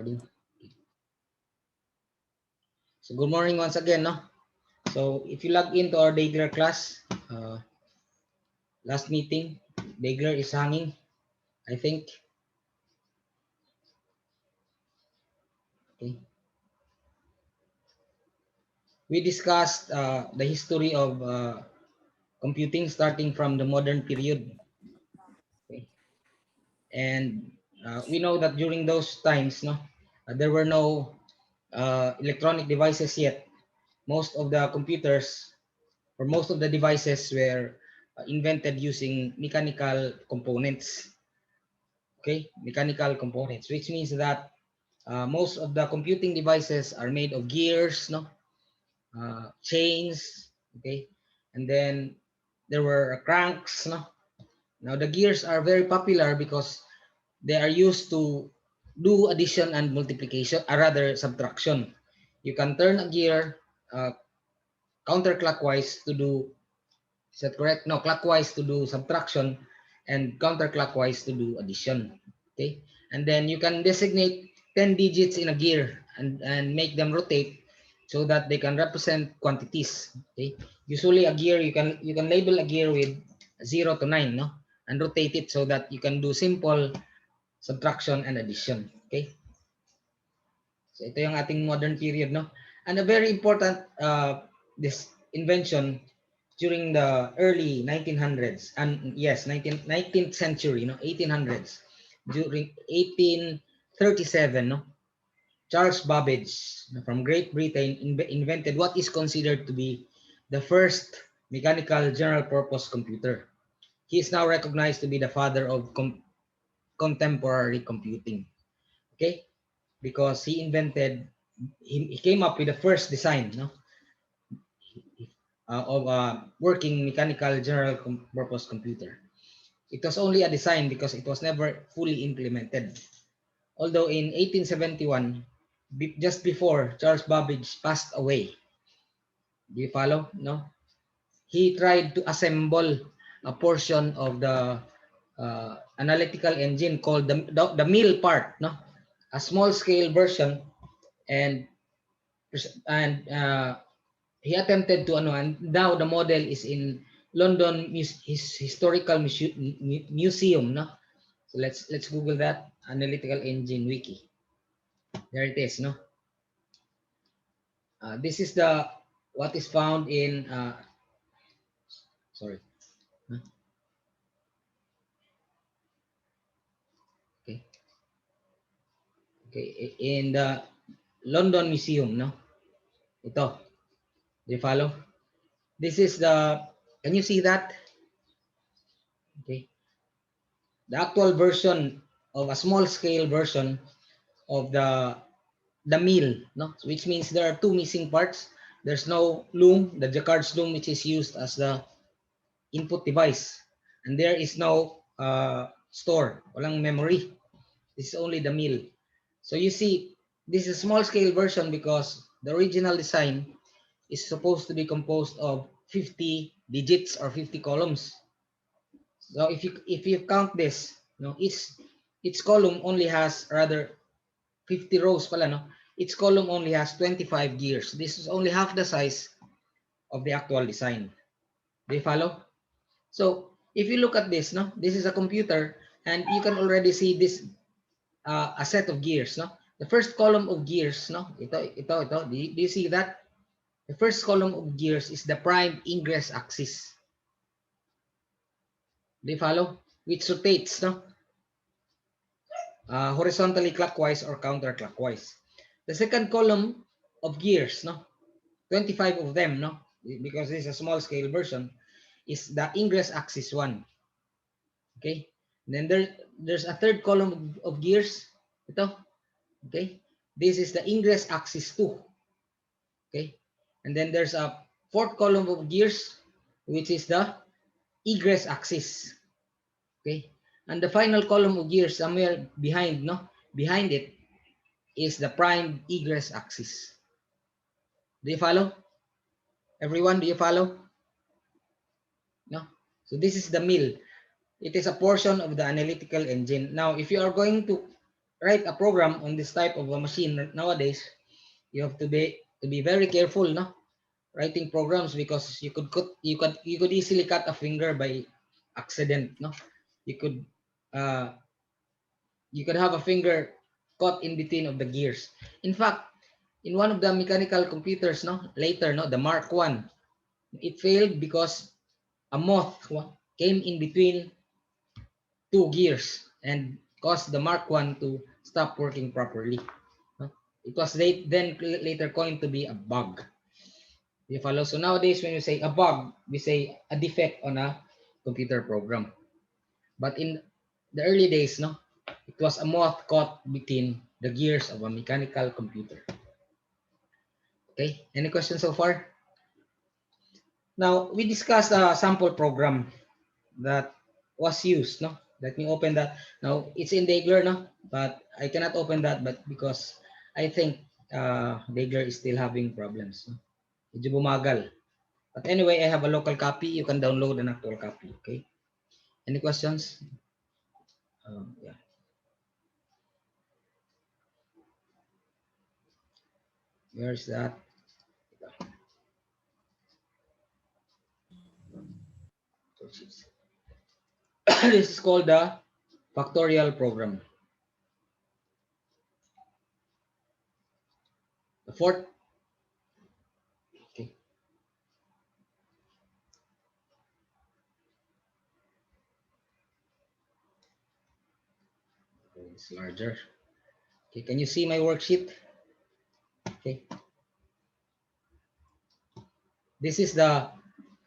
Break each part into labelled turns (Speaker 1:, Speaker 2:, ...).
Speaker 1: Recording. So good morning once again, no? So if you log into our Daigler class, last meeting, Daigler is hanging, I think. Okay. We discussed the history of computing starting from the modern period. Okay. And we know that during those times, no, there were no electronic devices yet. Most of the computers or most of the devices were invented using mechanical components. Okay, mechanical components, which means that most of the computing devices are made of gears, no, chains. Okay, and then there were cranks, no. Now the gears are very popular because they are used to do addition and multiplication, or rather subtraction. You can turn a gear counterclockwise to do, is that correct? No, clockwise to do subtraction and counterclockwise to do addition. Okay, and then you can designate 10 digits in a gear and make them rotate so that they can represent quantities. Okay, usually a gear, you can label a gear with 0 to 9, no, and rotate it so that you can do simple subtraction and addition. Okay, so ito yung ating modern period, no, and a very important this invention during the early 1900s, and yes, 19th century, no, 1800s, during 1837, no, Charles Babbage from Great Britain invented what is considered to be the first mechanical general purpose computer. He is now recognized to be the father of contemporary computing. Okay, because he came up with the first design, no, of a working mechanical general purpose computer. It was only a design because it was never fully implemented. Although in 1871, just before Charles Babbage passed away, do you follow? No? He tried to assemble a portion of the analytical engine called the mill part, no? A small scale version, and and he attempted to ano, and now the model is in London his historical museum, no. So let's Google that, analytical engine wiki. There it is, no. This is the what is found in sorry. Okay, okay, in the London Museum, no. Ito, do you follow? This is the, can you see that? Okay, the actual version of a small scale version of the mill, no, which means there are two missing parts. There's no loom, the Jacquard's loom, which is used as the input device, and there is no store, walang memory. This is only the mill. So you see, this is a small scale version because the original design is supposed to be composed of 50 digits or 50 columns. So if you count this, no, each column only has, rather 50 rows pala, no? Each column only has 25 gears. This is only half the size of the actual design. Do you follow? So if you look at this, no, this is a computer, and you can already see this a set of gears, no. The first column of gears, no, ito. Do you see that? The first column of gears is the prime ingress axis. Do you follow? Which rotates, no, horizontally clockwise or counterclockwise. The second column of gears, no, 25 of them, no, because this is a small scale version, is the ingress axis 1. Okay, and then there's a third column of gears, ito. Okay, this is the ingress axis 2. Okay, and then there's a fourth column of gears, which is the egress axis. Okay, and the final column of gears somewhere behind, no, behind it is the prime egress axis. Do you follow? Everyone, do you follow? No? So this is the mill. It is a portion of the analytical engine. Now, if you are going to write a program on this type of a machine nowadays, you have to be very careful, no, writing programs, because you could easily cut a finger by accident, no. You could uh, you could have a finger caught in between of the gears. In fact, in one of the mechanical computers, no, later, no, the Mark One, it failed because a moth came in between two gears and caused the Mark One to stop working properly. No? It was then later coined to be a bug. You follow? So nowadays, when you say a bug, we say a defect on a computer program. But in the early days, no, it was a moth caught between the gears of a mechanical computer. Okay, any questions so far? Now, we discussed a sample program that was used, no? Let me open that. Now, it's in Dagler, no? But I cannot open that, but because I think Dagler is still having problems. No? Medyo bumagal. But anyway, I have a local copy. You can download an actual copy, okay? Any questions? Yeah. Where is that? This is called the factorial program. The fourth. Okay. It's larger. Okay, can you see my worksheet? Okay. This is the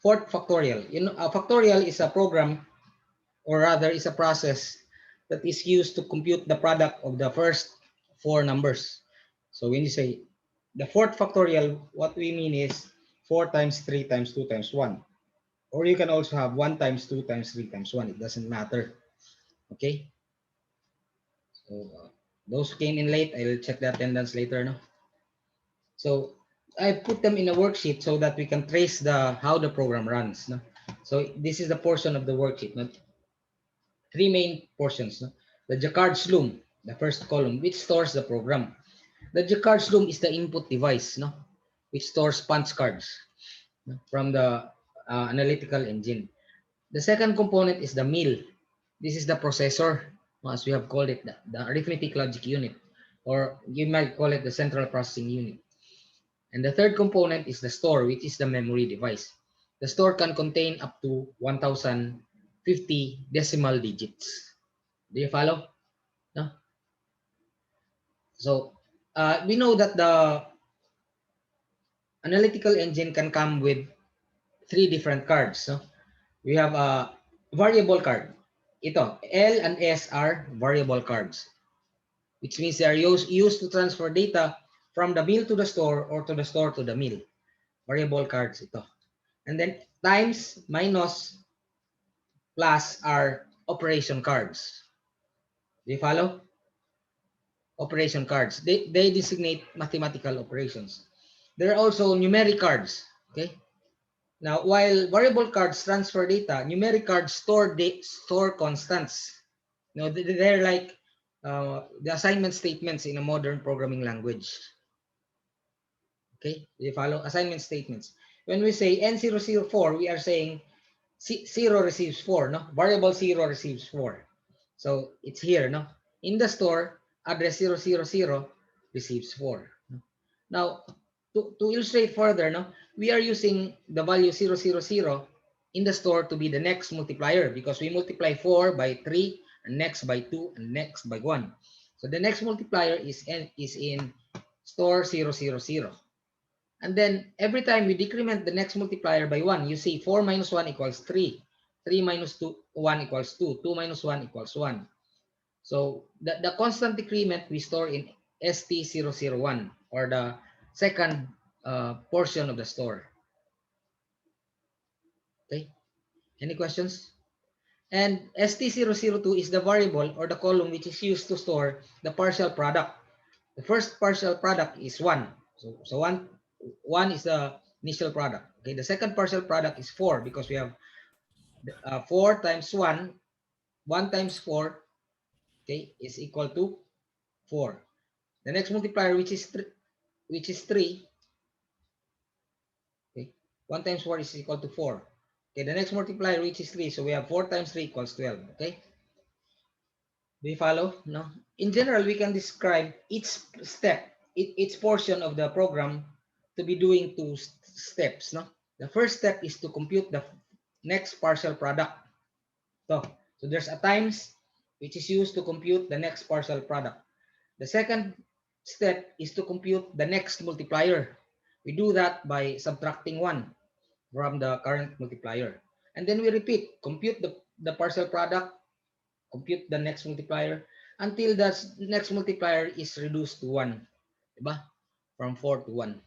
Speaker 1: fourth factorial. You know, a factorial is a program, or rather is a process that is used to compute the product of the first four numbers. So when you say the fourth factorial, what we mean is 4 times 3 times 2 times 1. Or you can also have 1 times 2 times 3 times 1. It doesn't matter. Okay? So those who came in late, I'll check the attendance later. No? So I put them in a worksheet so that we can trace how the program runs. No? So this is the portion of the worksheet. No? Three main portions. No? The Jacquard's loom, the first column, which stores the program. The Jacquard's loom is the input device, no, which stores punch cards, no, from the analytical engine. The second component is the mill. This is the processor, as we have called it, the arithmetic logic unit, or you might call it the central processing unit. And the third component is the store, which is the memory device. The store can contain up to 1050 decimal digits. Do you follow? No? So we know that the analytical engine can come with three different cards. So we have a variable card. Ito, L and S are variable cards, which means they are used to transfer data from the mill to the store or to the store to the mill. Variable cards ito. And then times, minus, plus are operation cards. Do you follow? Operation cards. They designate mathematical operations. There are also numeric cards. Okay. Now, while variable cards transfer data, numeric cards store constants. You know, they're like the assignment statements in a modern programming language. Okay, you follow assignment statements. When we say N004, we are saying 0 receives 4, no? Variable 0 receives 4. So it's here, no? In the store, address 000 receives 4. Now, to illustrate further, no, we are using the value 000 in the store to be the next multiplier, because we multiply 4 by 3, and next by 2, and next by 1. So the next multiplier is in store 000. And then every time we decrement the next multiplier by 1, you see 4 minus 1 equals 3. 3 minus 1 equals 2. 2 minus 1 equals 1. So the constant decrement we store in ST001, or the second portion of the store. Okay, any questions? And ST002 is the variable or the column which is used to store the partial product. The first partial product is 1. So 1 is the initial product. Okay, the second partial product is 4, because we have 4 times 1, 1 times 4, okay, is equal to 4. The next multiplier, which is 3, okay, 1 times 4 is equal to 4. Okay, the next multiplier, which is 3, so we have 4 times 3 equals 12. Okay, do you follow? No. In general, we can describe each step, each portion of the program to be doing 2 steps. No, the first step is to compute the next partial product. So there's a times which is used to compute the next partial product. The second step is to compute the next multiplier. We do that by subtracting 1 from the current multiplier. And then we repeat, compute the partial product, compute the next multiplier, until the next multiplier is reduced to 1. Diba? From 4 to 1.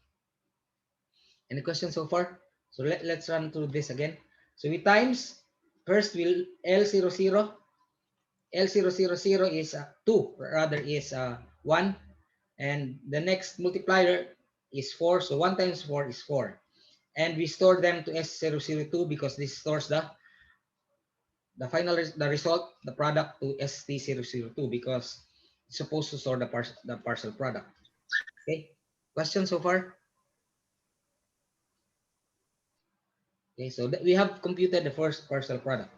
Speaker 1: Any questions so far? So let's run through this again. So we times, first we'll L00. L000 is 2, rather is 1. And the next multiplier is 4. So 1 times 4 is 4. And we store them to S002 because this stores the result, the product, to ST002 because it's supposed to store the partial product. Okay, question so far? Okay, so we have computed the first partial product.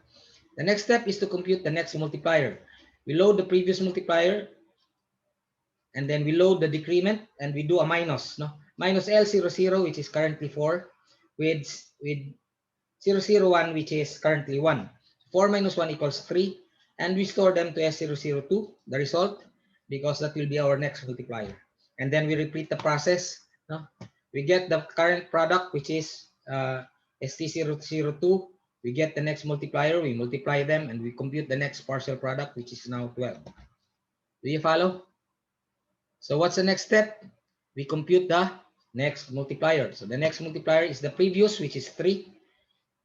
Speaker 1: The next step is to compute the next multiplier. We load the previous multiplier, and then we load the decrement, and we do a minus, no? Minus L00, which is currently 4, with 001, which is currently 1. 4 minus 1 equals 3, and we store them to S002, the result, because that will be our next multiplier. And then we repeat the process. No? We get the current product, which is ST002. We get the next multiplier, we multiply them, and we compute the next partial product, which is now 12. Do you follow? So what's the next step? We compute the next multiplier. So the next multiplier is the previous, which is 3,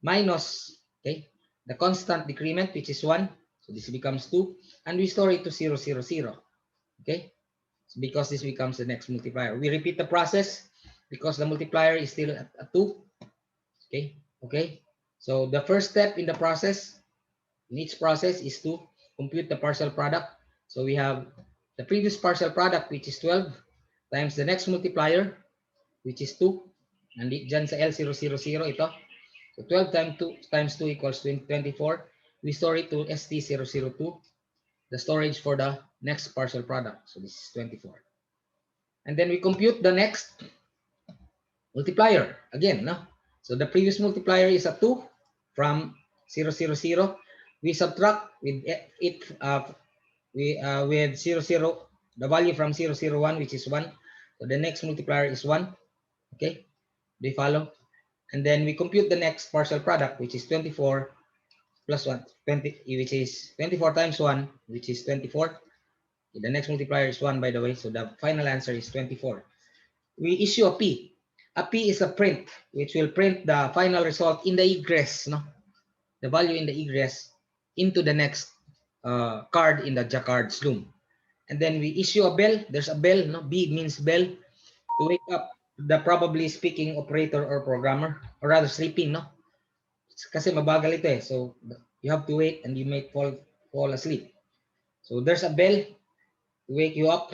Speaker 1: minus, okay, the constant decrement, which is 1. So this becomes 2. And we store it to 0, 0, 0. Okay, so because this becomes the next multiplier. We repeat the process because the multiplier is still at 2. Okay. So the first step in the process, in each process, is to compute the partial product. So we have the previous partial product, which is 12, times the next multiplier, which is 2. And dyan sa L000, ito. So 12 times 2 equals 24. We store it to ST002, the storage for the next partial product. So this is 24. And then we compute the next multiplier again. No? So the previous multiplier is a 2 from 0, 0, 0. We subtract with it with 0, 0, the value from 0, 0, 1, which is 1. So the next multiplier is 1. Okay, do you follow? And then we compute the next partial product, which is 24 plus 1, 20, which is 24 times 1, which is 24. The next multiplier is 1, by the way, so the final answer is 24. We issue a P. A P is a print, which will print the final result in the egress, no? The value in the egress into the next card in the Jacquard's loom. And then we issue a bell. There's a bell, no? B means bell, to wake up the probably speaking operator or programmer, or rather sleeping, no? Kasi mabagal ito eh. So you have to wait and you may fall asleep. So there's a bell to wake you up,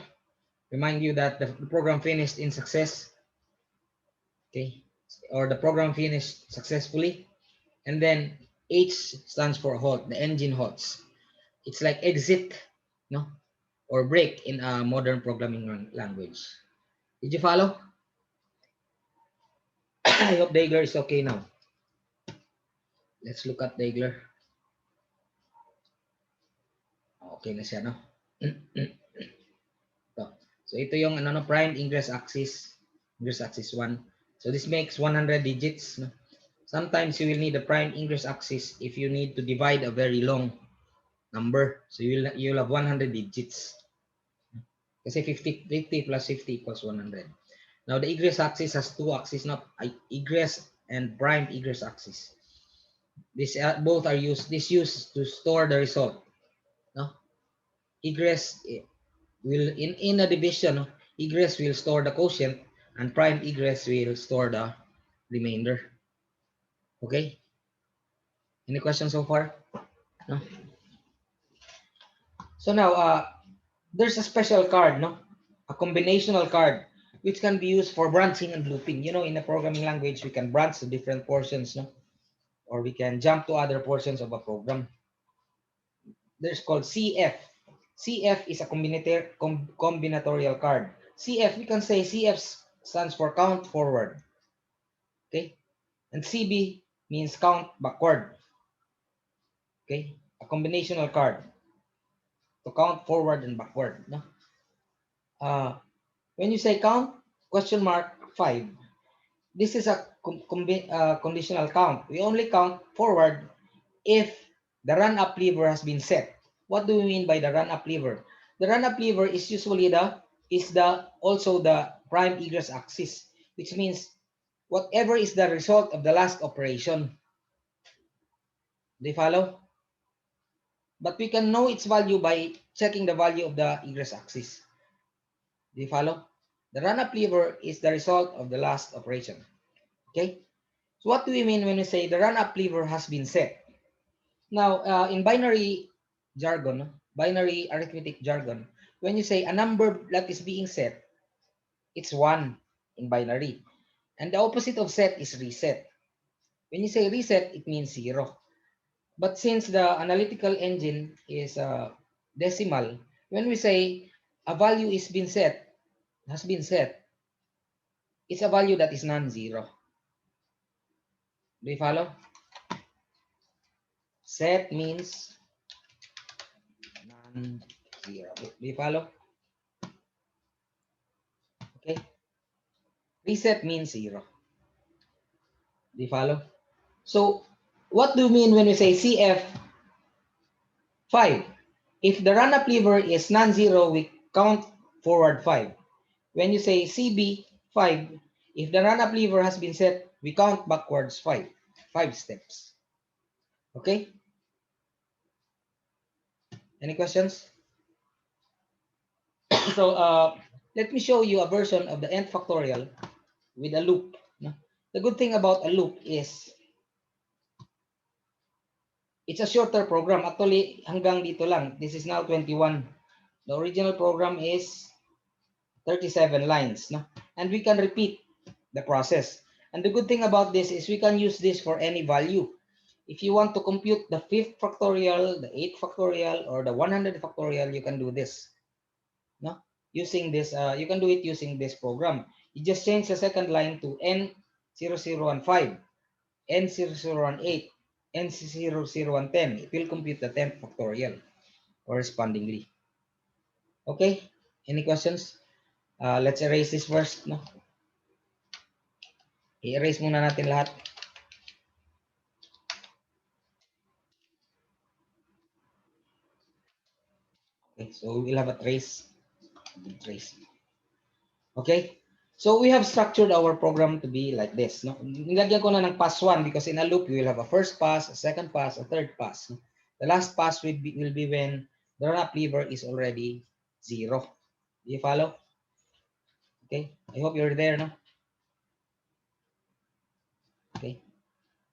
Speaker 1: remind you that the program finished in success. Okay, or the program finished successfully. And then H stands for halt. The engine halts. It's like exit, no, or break in a modern programming language. Did you follow? I hope Dagler is okay now. Let's look at Dagler. Okay na siya, no? So ito yung prime ingress axis 1. So this makes 100 digits, no? Sometimes you will need a prime ingress axis if you need to divide a very long number. So you'll have 100 digits. Kasi 50 plus 50 equals 100. Now the egress axis has 2 axes, not egress and prime egress axis. This both are used. This used to store the result. No, egress will in a division. No? Egress will store the quotient, and prime egress will store the remainder. Okay. Any questions so far? No. So now there's a special card, no? A combinational card, which can be used for branching and looping. You know, in a programming language, we can branch to different portions, no? Or we can jump to other portions of a program. There's called CF. CF is a combinatorial card. CF, we can say CF stands for count forward. Okay? And CB means count backward. Okay? A combinational card to count forward and backward. No? When you say count, question mark 5. This is a conditional count. We only count forward if the run-up lever has been set. What do we mean by the run-up lever? The run-up lever is usually also the prime egress axis, which means whatever is the result of the last operation. Do you follow? But we can know its value by checking the value of the egress axis. Do you follow? The run-up lever is the result of the last operation. Okay? So what do we mean when we say the run-up lever has been set? Now, in binary jargon, binary arithmetic jargon, when you say a number that is being set, it's 1 in binary. And the opposite of set is reset. When you say reset, it means 0. But since the analytical engine is decimal, when we say a value has been set, it's a value that is non-zero. Do you follow? Set means non-zero. Do you follow? Okay. Reset means 0. Do you follow? So what do you mean when we say CF 5? If the run-up lever is non-zero, we count forward 5. When you say CB 5, if the run-up lever has been set, we count backwards 5. 5 steps. Okay? Any questions? So let me show you a version of the nth factorial with a loop. No? The good thing about a loop is it's a shorter program. Actually, hanggang dito lang. This is now 21. The original program is 37 lines. No? And we can repeat the process. And the good thing about this is we can use this for any value. If you want to compute the 5th factorial, the 8th factorial, or the 100 factorial, you can do this. No? Using this, you can do it using this program. You just change the second line to N0015, N0018, N0010. It will compute the 10th factorial correspondingly. Okay? Any questions? Let's erase this first. No? I-erase muna natin lahat. Okay, so we'll have a trace. Okay? So we have structured our program to be like this. No? Nilagyan ko na ng pass 1 because in a loop, you will have a first pass, a second pass, a third pass. No? The last pass will be when the run-up lever is already 0. Do you follow? Okay? I hope you're there, no? Okay.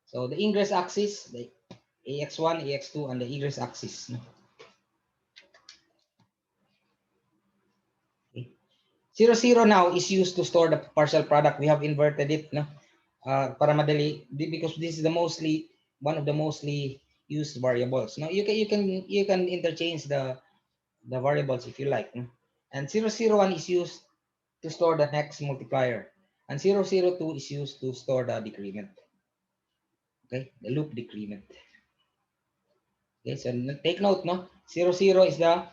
Speaker 1: So the ingress axis, the AX1, AX2, and the egress axis. No? Okay. 0, 0 now is used to store the partial product. We have inverted it, no? Para madali, because this is one of the mostly used variables. Now you can interchange the variables if you like. No? And 001 is used to store the next multiplier, and 002 is used to store the decrement. Okay, the loop decrement. Okay, so take note, no? 00 is the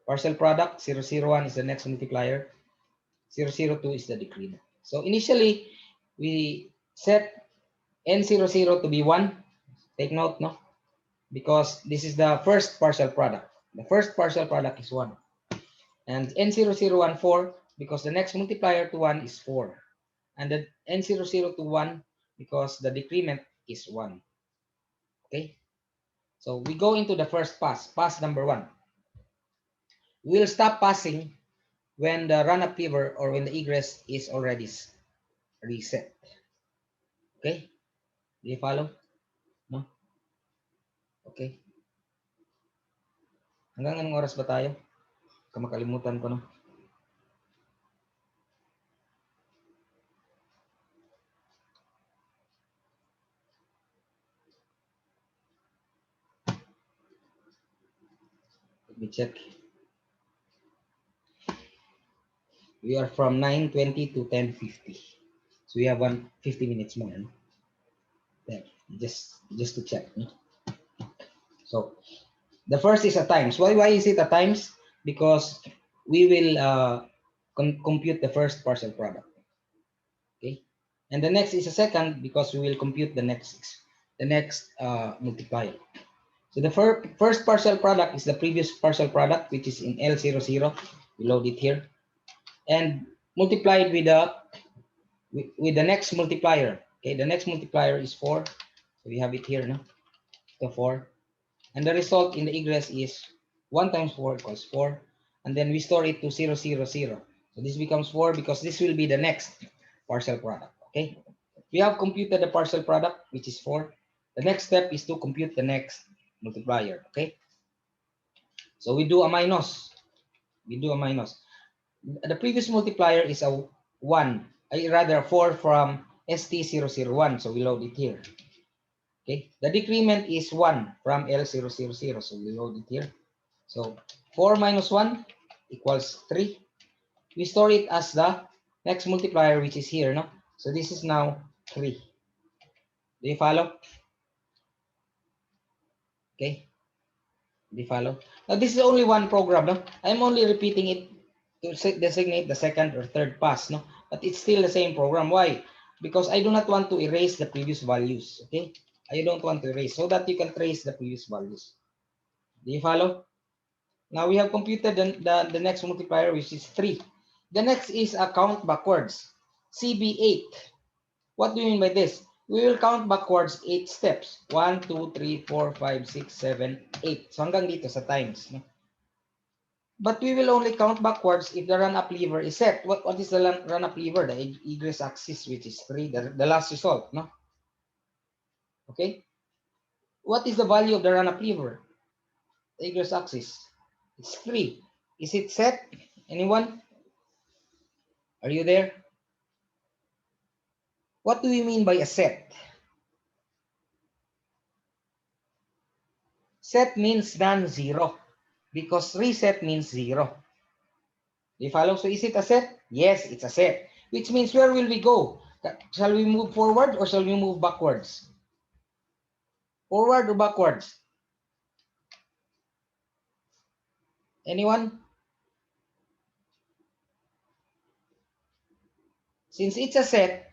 Speaker 1: partial product, 001 is the next multiplier, 002 is the decrement. So initially, we set N00 to be 1. Take note, no? Because this is the first partial product. The first partial product is 1. And N0014, because the next multiplier to 1 is 4. And the N0021, because the decrement is 1. Okay? So we go into the first pass, pass number 1. We'll stop passing when the run-up lever or when the egress is already reset. Okay? Do you follow? No? Okay. Hanggang anong oras ba tayo? Kamakalimutan ko, no? Let me check. We are from 9:20 to 10:50. So we have 50 minutes more. No? There, just to check. No? So the first is a times. Why is it a times? Because we will compute the first partial product. Okay, and the next is a second because we will compute the next multiplier. So the first partial product is the previous partial product, which is in L00. We load it here, and multiplied with the next multiplier. Okay, the next multiplier is 4. So we have it here, no? The 4. And the result in the egress is 1 times 4 equals 4. And then we store it to 0, 0, 0. So this becomes 4 because this will be the next partial product. Okay, we have computed the partial product, which is 4. The next step is to compute the next multiplier. Okay, so we do a minus. The previous multiplier is a 1, rather 4 from ST001, so we load it here. Okay, the decrement is 1 from L000, so we load it here. So 4 minus 1 equals 3. We store it as the next multiplier, which is here, no? So this is now 3. Do you follow? Okay, do you follow? Now this is only one program, no? I'm only repeating it to designate the second or third pass, no? But it's still the same program. Why? Because I do not want to erase the previous values. Okay, I don't want to erase, so that you can trace the previous values. Do you follow? Now we have computed the next multiplier, which is 3. The next is a count backwards, CB8. What do you mean by this? We will count backwards 8 steps. 1, 2, 3, 4, 5, 6, 7, 8. So hanggang dito sa times, no? But we will only count backwards if the run-up lever is set. What is the run-up lever? The egress axis, which is 3, the last result, no? Okay. What is the value of the run-up lever? The egress axis. It's 3. Is it set? Anyone? Are you there? What do we mean by a set? Set means non-zero because reset means 0. Do you follow? So is it a set? Yes, it's a set. Which means where will we go? Shall we move forward or shall we move backwards? Forward or backwards? Anyone? Since it's a set,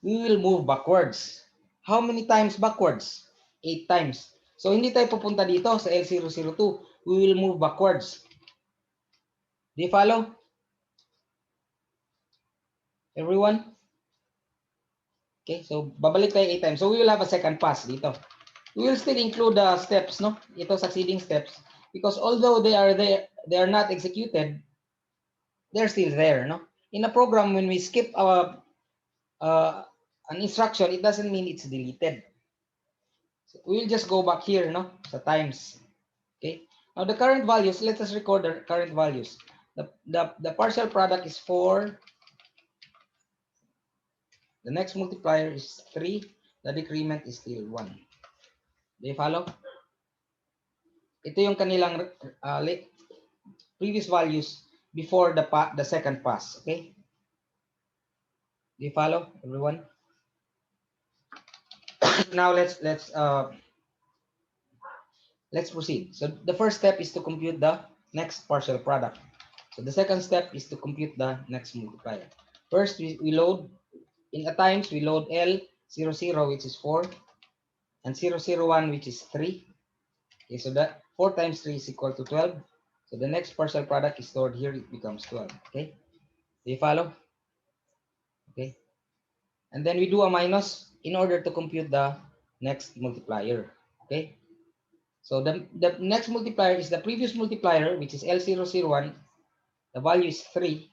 Speaker 1: we will move backwards. How many times backwards? 8 times. So hindi tayo pupunta dito sa L002. We will move backwards. Do you follow? Everyone? Okay, so babalik tayo 8 times. So we will have a second pass dito. We will still include the steps, no? Ito succeeding steps, because although they are there, they are not executed, they're still there, no? In a program, when we skip an instruction, it doesn't mean it's deleted. So we'll just go back here, no? Sa times. Okay. Now the current values, let us record the current values. The partial product is 4. The next multiplier is 3. The decrement is still 1. Do you follow? Ito yung kanilang previous values before the second pass. Okay. Do you follow, everyone? Now let's proceed. So the first step is to compute the next partial product. So the second step is to compute the next multiplier. First, we load in a times, we load L00, which is 4, and 001, which is 3. Okay, so that 4 times 3 is equal to 12. So the next partial product is stored here, it becomes 12. Okay, do you follow? Okay, and then we do a minus in order to compute the next multiplier. Okay, so the next multiplier is the previous multiplier, which is L001. The value is 3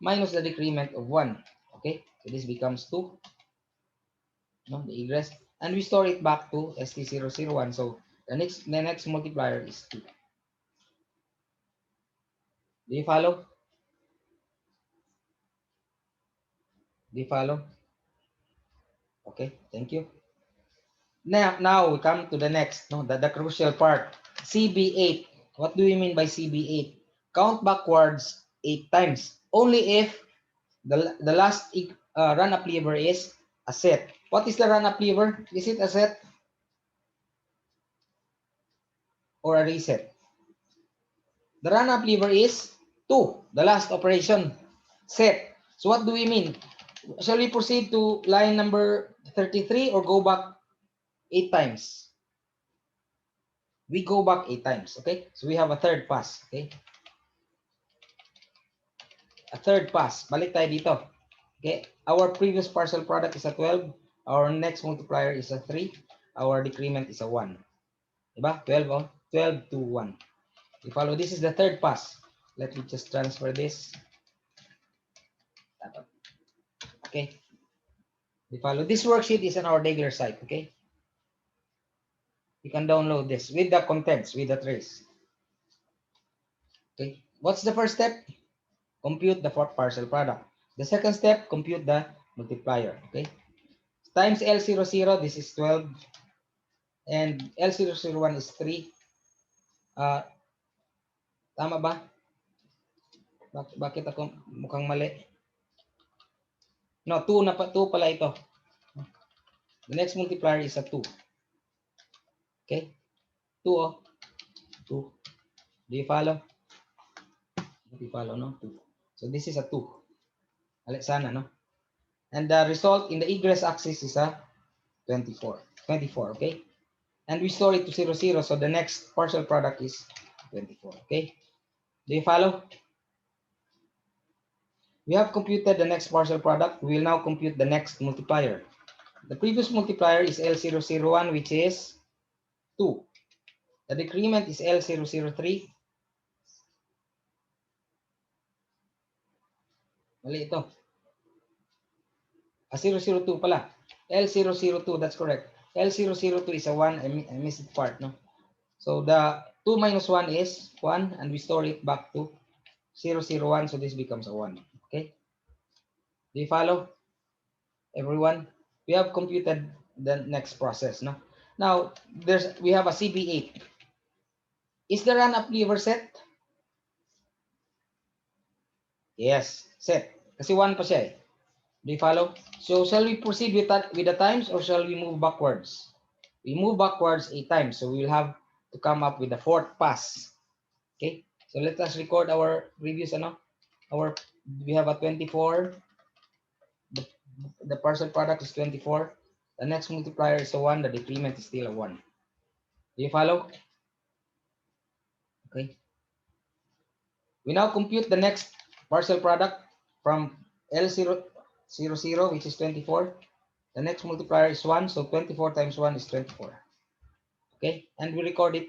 Speaker 1: minus the decrement of 1. Okay, so this becomes 2, no, the egress, and we store it back to ST001. So the next multiplier is 2. Do you follow? Do you follow? Okay, thank you. Now we come to the next, no, the crucial part. CB8. What do we mean by CB8? Count backwards 8 times. Only if the last run-up lever is a set. What is the run-up lever? Is it a set or a reset? The run-up lever is 2, the last operation, set. So what do we mean? Shall we proceed to line number 33 or go back 8 times? We go back 8 times, okay? So we have a third pass, okay? A third pass. Balik tayo dito. Okay, our previous partial product is a 12. Our next multiplier is a 3. Our decrement is a 1. Diba? 12, oh? 12 to 1. You follow? This is the third pass. Let me just transfer this. Okay. You follow? This worksheet is on our regular site, okay? You can download this with the contents, with the trace. Okay. What's the first step? Compute the fourth partial product. The second step, compute the multiplier, okay? Times L00, this is 12. And L001 is 3. Tama ba? Bakit ako mukhang mali? No, 2 pala ito. The next multiplier is a 2. Okay? 2, oh. 2. Do you follow? Do you follow, no? 2. So this is a 2. Sana, no? And the result in the egress axis is a 24. 24, okay? And we store it to 0, 0. So the next partial product is 24, okay? Do you follow? We have computed the next partial product. We will now compute the next multiplier. The previous multiplier is L001, which is 2. The decrement is L003. Mali ito. 002 pala. L002, that's correct. L002 is a 1. I missed the part, no? So the 2 minus 1 is 1, and we store it back to 001, so this becomes a 1. Okay? Do you follow, everyone? We have computed the next process, no? Now, we have a CB8. Is the run-up lever set? Yes, set. Kasi 1 pa siya eh. Do you follow? So shall we proceed with that with the times, or shall we move backwards? We move backwards 8 times, so we will have to come up with the fourth pass. Okay, so let us record our previous we have a 24. The partial product is 24. The next multiplier is a 1. The decrement is still a 1. Do you follow? Okay. We now compute the next partial product from L000, which is 24. The next multiplier is 1, so 24 times 1 is 24. Okay, and we record it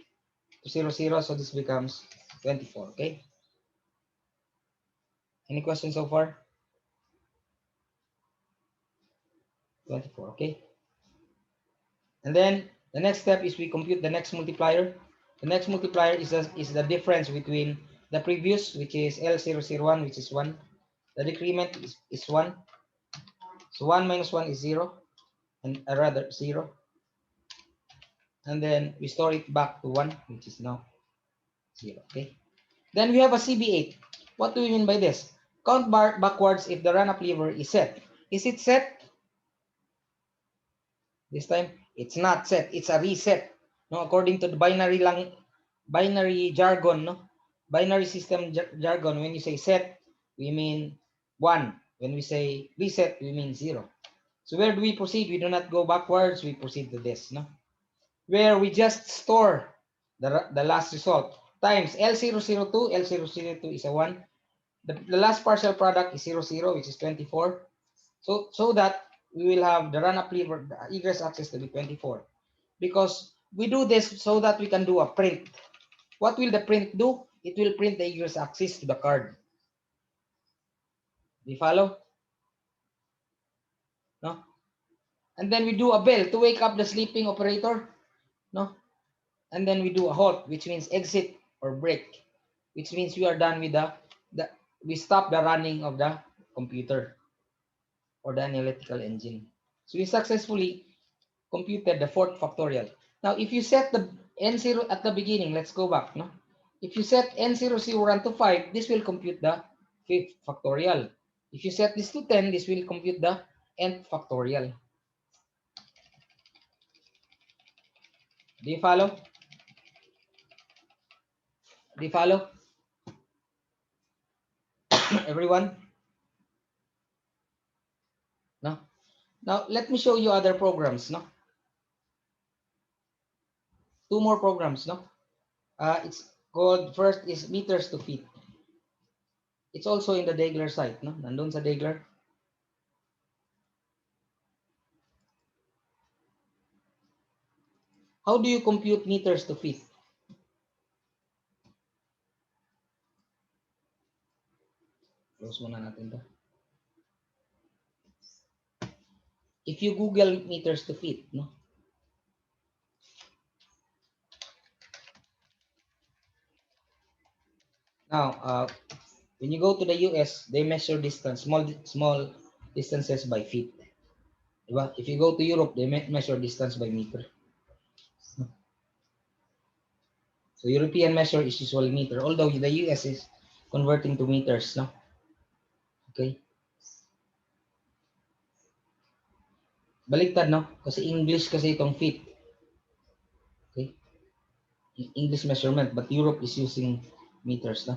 Speaker 1: to 0, 0, so this becomes 24. Okay. Any questions so far? 24. Okay. And then the next step is we compute the next multiplier. The next multiplier is the difference between the previous, which is L001, which is 1. The decrement is 1. So 1 minus 1 is 0, and rather 0. And then we store it back to 1, which is now 0. Okay. Then we have a CB8. What do we mean by this? Count backwards if the run-up lever is set. Is it set? This time, it's not set. It's a reset. No, according to the binary jargon, no? Binary system jargon, when you say set, we mean 1. When we say reset, we mean 0. So where do we proceed? We do not go backwards. We proceed to this, no? Where we just store the last result times L002. L002 is a 1. The last partial product is 0, 0, which is 24. So that we will have the run-up lever, the egress access to be 24. Because we do this so that we can do a print. What will the print do? It will print the egress access to the card. Do you follow? No? And then we do a bell to wake up the sleeping operator. No? And then we do a halt, which means exit or break, which means we are done with the we stop the running of the computer or the analytical engine. So we successfully computed the fourth factorial. Now, if you set the n0 at the beginning, let's go back. No, if you set n001 to 5, this will compute the fifth factorial. If you set this to 10, this will compute the nth factorial. Do you follow? Do you follow? Everyone? No? Now, let me show you other programs. No? Two more programs. No? It's called, first is meters to feet. It's also in the Dagler site. No? Nandun sa Dagler. How do you compute meters to feet? Close muna natin to. If you Google meters to feet, no? Now, when you go to the US, they measure distance, small distances by feet. Diba? If you go to Europe, they measure distance by meter. So European measure is usually meter, although the US is converting to meters, no? Okay. Baliktad, no? Kasi English kasi itong feet. Okay. English measurement, but Europe is using meters, no?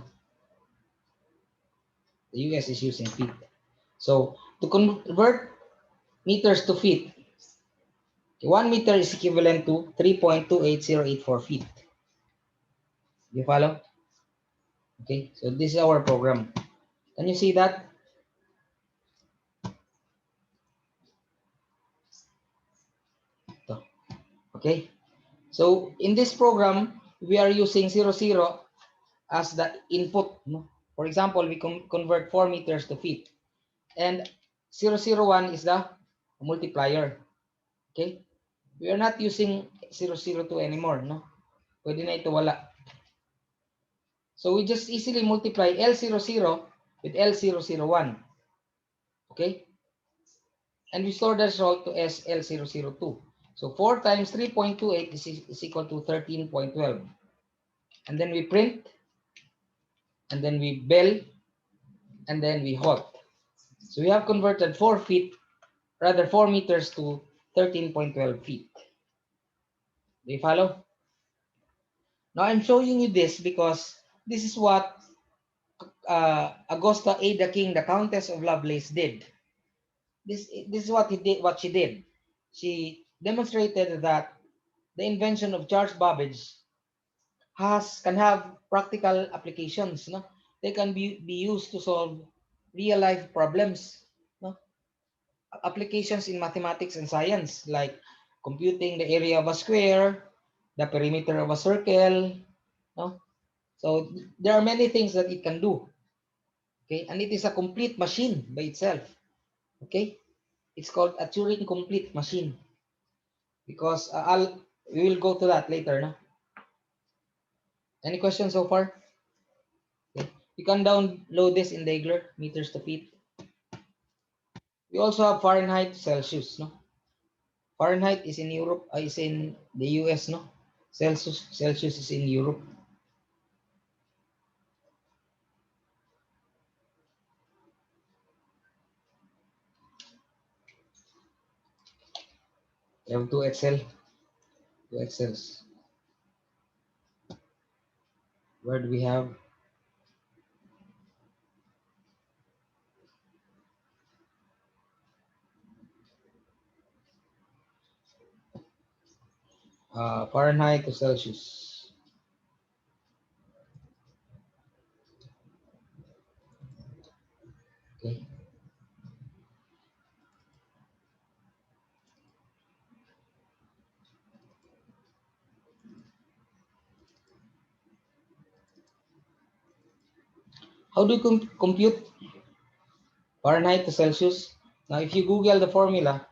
Speaker 1: The US is using feet. So to convert meters to feet, 1 meter is equivalent to 3.28084 feet. You follow? Okay, so this is our program. Can you see that? Okay, so in this program, we are using 00 as the input. No? For example, we convert 4 meters to feet. And 001 is the multiplier. Okay, we are not using 002 anymore. No? Pwede na ito wala. So we just easily multiply L00 with L001. Okay? And we store the result to SL002. So 4 times 3.28 is equal to 13.12. And then we print, and then we bell, and then we halt. So we have converted 4 meters to 13.12 feet. Do you follow? Now I'm showing you this because this is what Augusta Ada King, the Countess of Lovelace, did. This is what she did. She demonstrated that the invention of Charles Babbage can have practical applications. No, they can be used to solve real life problems. No, applications in mathematics and science like computing the area of a square, the perimeter of a circle. No, so there are many things that it can do. Okay, and it is a complete machine by itself. Okay, it's called a Turing complete machine because we will go to that later. No, any questions so far? Okay. You can download this in Dagler, meters to feet. We also have Fahrenheit, Celsius. No, Fahrenheit is in Europe, is in the US. No, Celsius is in Europe. We have two Excels. Where do we have? Fahrenheit to Celsius. Okay. How do you compute Fahrenheit to Celsius? Now, if you Google the formula,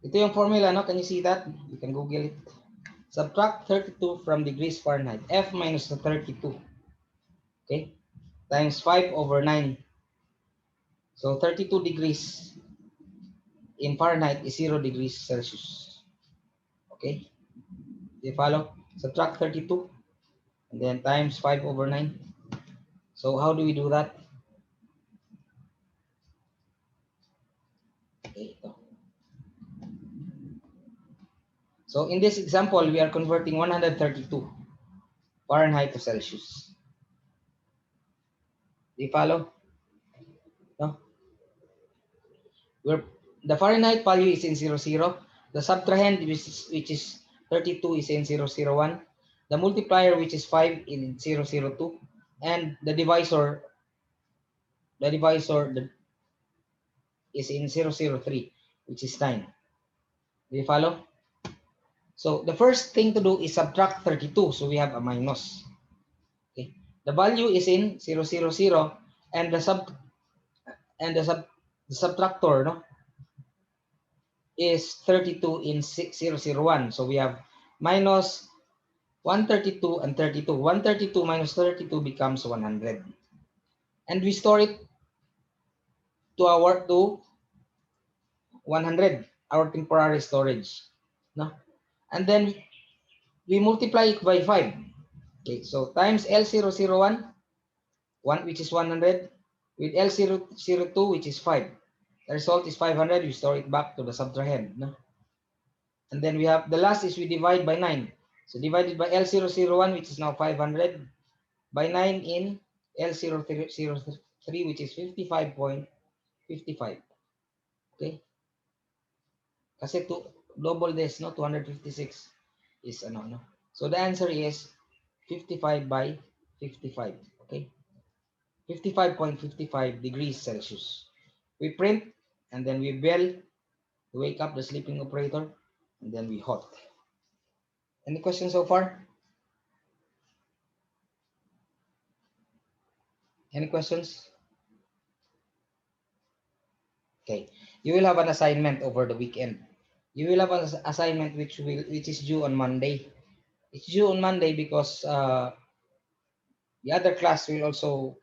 Speaker 1: Ito yung formula, no? Can you see that? You can Google it. Subtract 32 from degrees Fahrenheit. F minus the 32. Okay? Times 5 over 9. So 32 degrees in Fahrenheit is 0 degrees Celsius. Okay? Do you follow? Subtract 32 and then times 5 over 9. So how do we do that? Okay, ito. So in this example, we are converting 132 Fahrenheit to Celsius. Do you follow? No? The Fahrenheit value is in 00. The subtrahend, which is 32, is in 001. The multiplier, which is 5, in 002. And the divisor is in 003, which is 9. Do you follow? So the first thing to do is subtract 32. So we have a minus. Okay. The value is in 000, and the subtractor, no, is 32 in 001. So we have minus 132 and 32. 132 minus 32 becomes 100. And we store it to 100, our temporary storage. No? And then we multiply it by 5. Okay, so times L001, 1, which is 100, with L002, which is 5. The result is 500. We store it back to the subtrahend. No? And then we have the last is we divide by 9. So divided by L001, which is now 500, by 9 in L003, which is 55.55. Okay? Kasi double this, no? 256 is ano, no? So the answer is 55 by 55. Okay? 55.55 degrees Celsius. We print, and then we bell to wake up the sleeping operator, and then we hot. Any questions so far? Any questions? Okay. You will have an assignment over the weekend. You will have an assignment which is due on Monday. It's due on Monday because the other class will also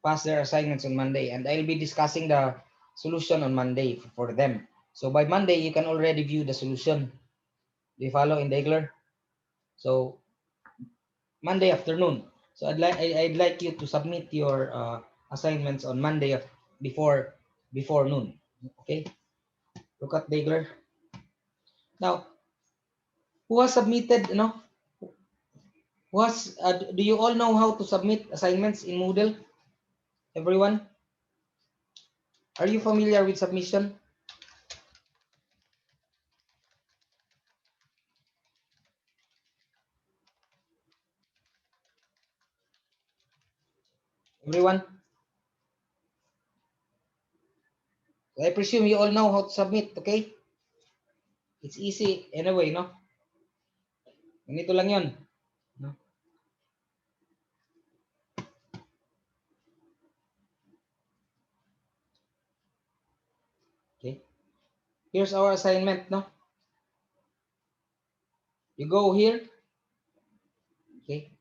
Speaker 1: pass their assignments on Monday, and I'll be discussing the solution on Monday for them. So by Monday, you can already view the solution. Do you follow in Dagler? So Monday afternoon. So I'd like you to submit your assignments on Monday before noon. Okay. Look at Dagler. Now, who has submitted? Do you all know how to submit assignments in Moodle? Everyone? Are you familiar with submission? Everyone? I presume you all know how to submit, okay? It's easy anyway, no? Ganito lang yun. No? Okay. Here's our assignment, no? You go here. Okay.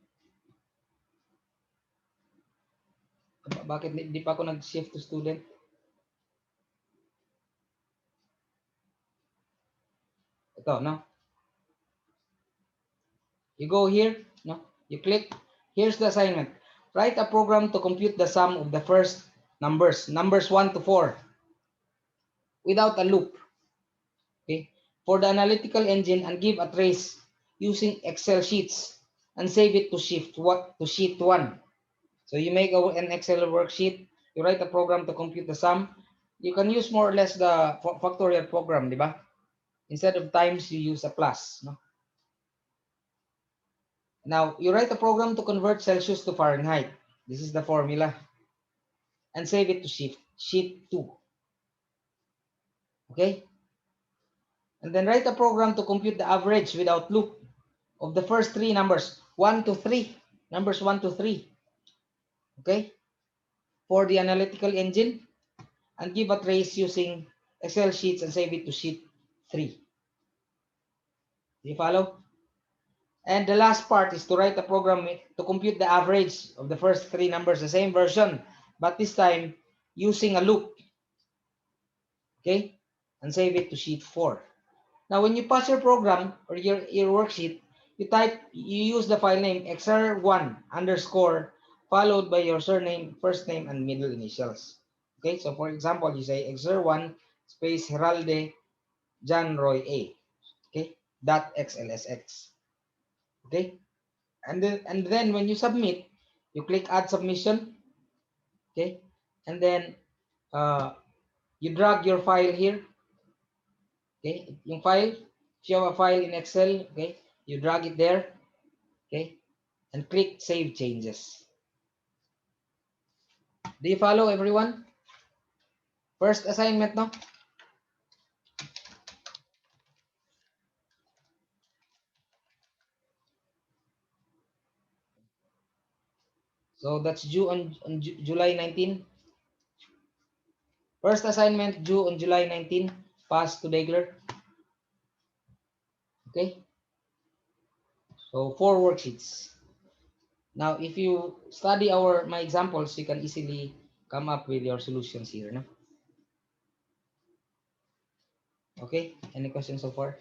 Speaker 1: Bakit di pa ako nag-shift to student? Ito, no? You go here, no? You click. Here's the assignment. Write a program to compute the sum of the first numbers 1 to 4, without a loop. Okay? For the analytical engine, and give a trace using Excel sheets and save it to sheet 1. So you make an Excel worksheet, you write a program to compute the sum. You can use more or less the factorial program, di ba? Instead of times, you use a plus. No? Now, you write a program to convert Celsius to Fahrenheit. This is the formula. And save it to sheet 2. Okay? And then write a program to compute the average without loop of the first 3 numbers, 1 to 3. Numbers 1 to 3. Okay? For the analytical engine, and give a trace using Excel sheets and save it to sheet 3. Do you follow? And the last part is to write a program to compute the average of the first 3 numbers, the same version, but this time using a loop. Okay? And save it to sheet 4. Now, when you pass your program or your worksheet, you use the file name xr1 underscore followed by your surname, first name, and middle initials. Okay, so for example, you say xr1 space Heralde John Roy A. Okay, dot xlsx. Okay, and then when you submit, you click add submission. Okay, and then you drag your file here. Okay, yung file, if you have a file in Excel, okay, you drag it there, okay, and click save changes. Do you follow, everyone? First assignment, no? So that's due on July 19. First assignment due on July 19. Pass to Degler. Okay. So 4 worksheets. Now, if you study my examples, you can easily come up with your solutions here, no? Okay. Any questions so far?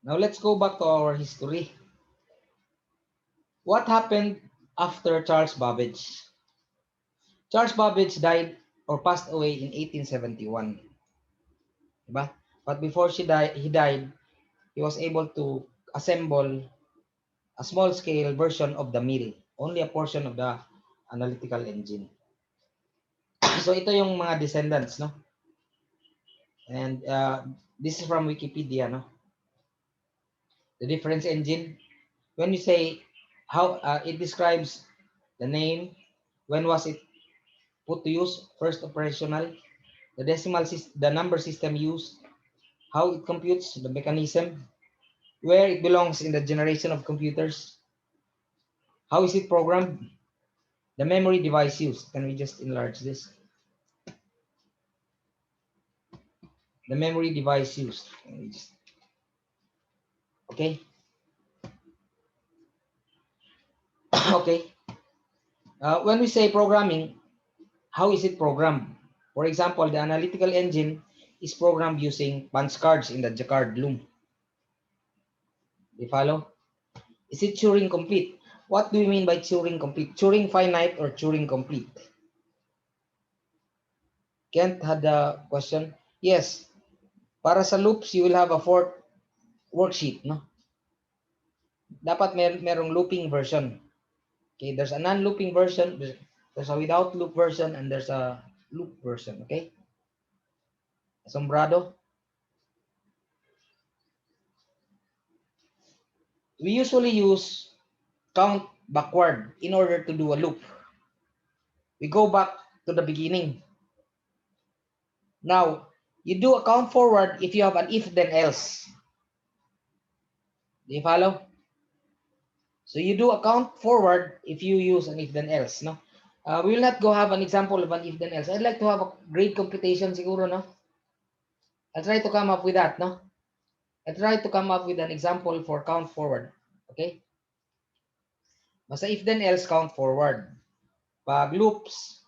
Speaker 1: Now let's go back to our history. What happened after Charles Babbage? Charles Babbage died or passed away in 1871. Diba? But before he died, he was able to assemble a small-scale version of the mill, only a portion of the analytical engine. So ito yung mga descendants, no? And this is from Wikipedia, no? The difference engine. When you say how it describes the name, when was it put to use, first operational, the the number system used, how it computes, the mechanism, where it belongs in the generation of computers, how is it programmed, the memory device used. Can we just enlarge this? The memory device used. Okay. Okay. When we say programming, how is it programmed? For example, the analytical engine is programmed using punch cards in the Jacquard loom. You follow? Is it Turing complete? What do we mean by Turing complete? Turing finite or Turing complete? Kent had a question. Yes. Para sa loops, you will have a 4th worksheet, no? Dapat merong looping version. Okay, there's a non-looping version, there's a without loop version, and there's a loop version, okay? Asombrado? We usually use count backward in order to do a loop. We go back to the beginning. Now, you do a count forward if you have an if then else. Do you follow? So you do a count forward if you use an if then else, no? We will not go have an example of an if then else. I'd like to have a grade computation siguro, no? I'll try to come up with that, no? I'll try to come up with an example for count forward. Okay? Basta if then else, count forward. Pag loops,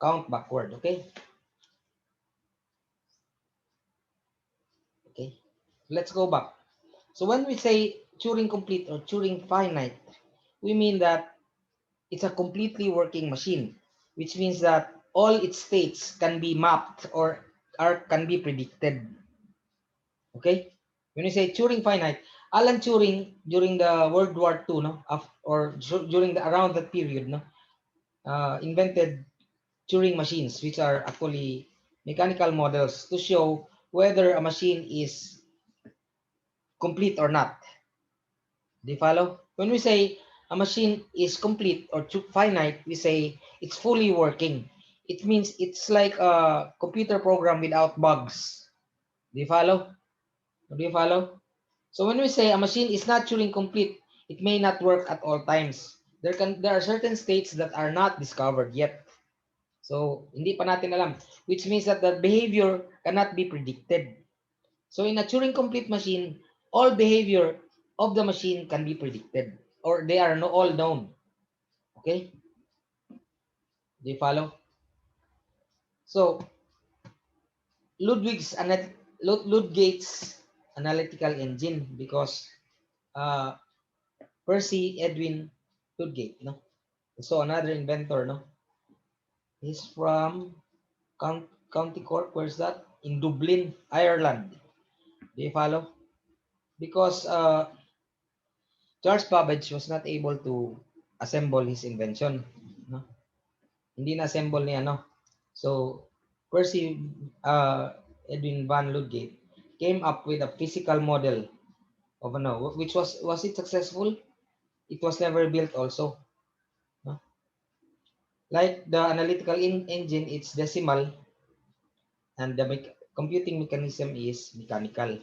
Speaker 1: count backward. Okay? Okay. Let's go back. So when we say Turing complete or Turing finite, we mean that it's a completely working machine, which means that all its states can be mapped or can be predicted. Okay? When you say Turing finite, Alan Turing during the World War II, no, or during around that period, no, invented Turing machines, which are actually mechanical models to show whether a machine is complete or not. Do you follow? When we say a machine is complete or finite, we say it's fully working. It means it's like a computer program without bugs. Do you follow? Do you follow? So when we say a machine is not Turing complete, it may not work at all times. There are certain states that are not discovered yet. So, hindi pa natin alam, which means that the behavior cannot be predicted. So, in a Turing-complete machine, all behavior of the machine can be predicted, or they are all known. Okay? Do you follow? So, Ludwig's analytical engine, because Percy Edwin Ludgate, no? So another inventor, no? He's from County Cork. Where's that? In Dublin, Ireland. Do you follow? Because Charles Babbage was not able to assemble his invention, no? Hindi na assemble niya, no? So Percy Edwin van Ludgate came up with a physical model of which was it successful? It was never built also, no? Like the analytical engine, it's decimal, and the computing mechanism is mechanical.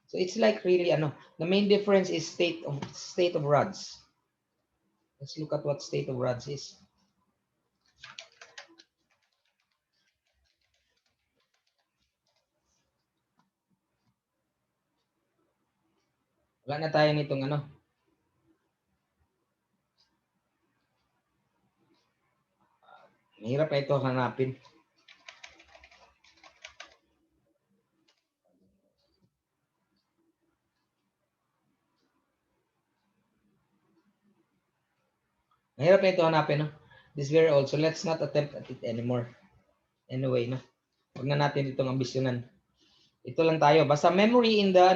Speaker 1: So it's like really the main difference is state of rods. Let's look at what state of rods is. Wala na tayo nitong mahirap na ito hanapin. Mahirap na ito hanapin, no? This very old. So let's not attempt at it anymore. Anyway, no? Huwag na natin itong ambisyonan. Ito lang tayo. Basta memory in the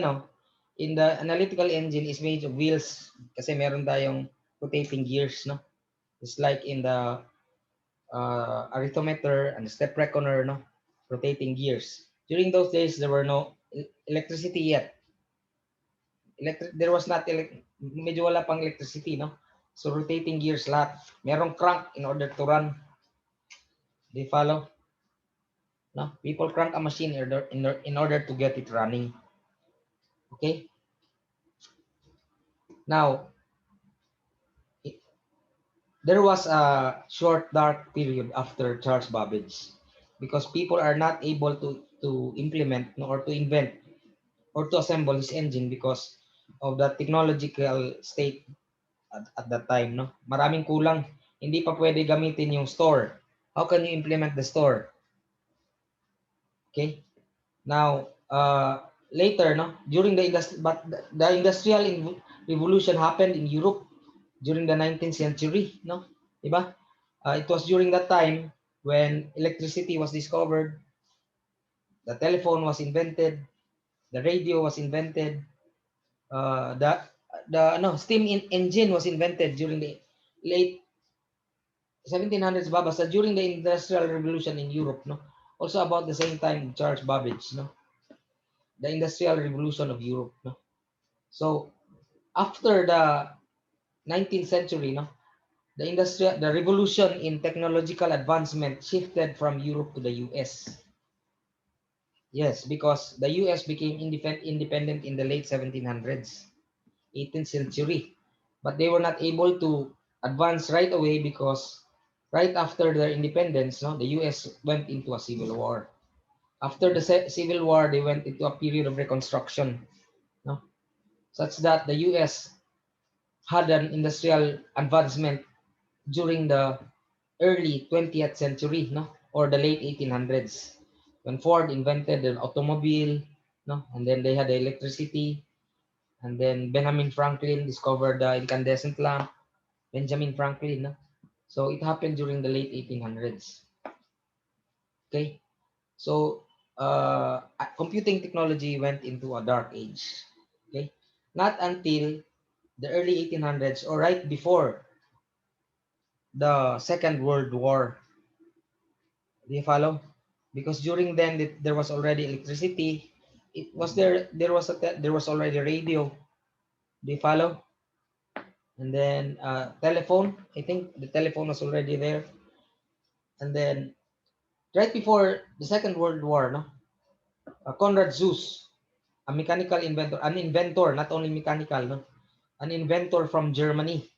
Speaker 1: analytical engine is made of wheels, kasi meron tayong rotating gears, no? It's like in the arithmeter and step reckoner, no? Rotating gears. During those days, there were no electricity yet. There was not medyo wala pang electricity, no? So rotating gears lahat. Merong crank in order to run. Do you follow? No? People crank a machine in order to get it running. Okay? Now, there was a short dark period after Charles Babbage, because people are not able to implement, no, or to invent or to assemble his engine because of the technological state at that time, no? Maraming kulang. Hindi pa pwede gamitin yung store. How can you implement the store? Okay? Now, later, no, during the industrial revolution happened in Europe during the 19th century, no? Diba? It was during that time when electricity was discovered, the telephone was invented, the radio was invented, the steam engine was invented during the late 1700s, basta during the industrial revolution in Europe, no? Also about the same time Charles Babbage, no? The industrial revolution of Europe, no? So after the 19th century, no, the revolution in technological advancement shifted from Europe to the US. Yes, because the US became independent in the late 1700s, 18th century. But they were not able to advance right away because right after their independence, no, the US went into a civil war. After the civil war, they went into a period of reconstruction, no, such that the US had an industrial advancement during the early 20th century, no, or the late 1800s, when Ford invented an automobile, no, and then they had the electricity, and then Benjamin Franklin discovered the incandescent lamp. Benjamin Franklin, no? So it happened during the late 1800s. Okay, so computing technology went into a dark age. Okay, not until the early 1800s, or right before the Second World War. Do you follow? Because during then there was already electricity. It was there was already radio. Do you follow? And then telephone. I think the telephone was already there. And then right before the Second World War, no, Conrad Zuse, a mechanical inventor, an inventor, not only mechanical, no, an inventor from Germany,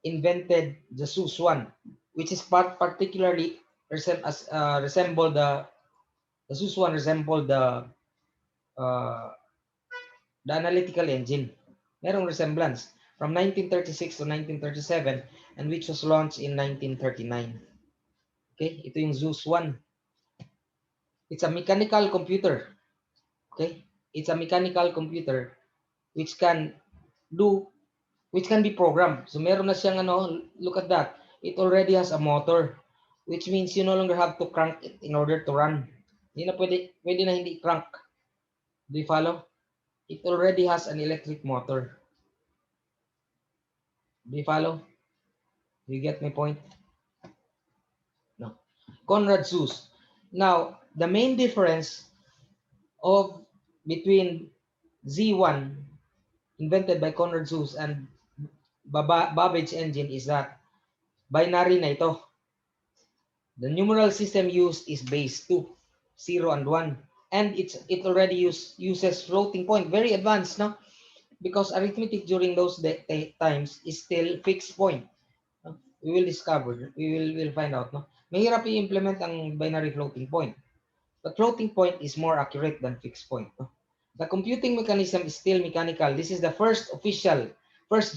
Speaker 1: invented the Zuse one, which is particularly resemble the ZOOS one resemble uh, the analytical engine. Merong resemblance from 1936 to 1937 and which was launched in 1939. Okay, ito yung ZOOS one. It's a mechanical computer. Okay, it's a mechanical computer which can be programmed. So meron na siyang ano, look at that. It already has a motor, which means you no longer have to crank it in order to run. Hindi na pwede na hindi crank. Do you follow? It already has an electric motor. Do you follow? Do you get my point? No. Conrad ZOOS. Now, the main difference between Z1 invented by Conrad ZOOS and Babbage engine is that binary na ito. The numeral system used is base 2, 0 and 1. And it already uses floating point, very advanced, no? Because arithmetic during those times is still fixed point. No? We will discover, we'll find out, no? Mahirap i-implement ang binary floating point. But floating point is more accurate than fixed point. No? The computing mechanism is still mechanical. This is the first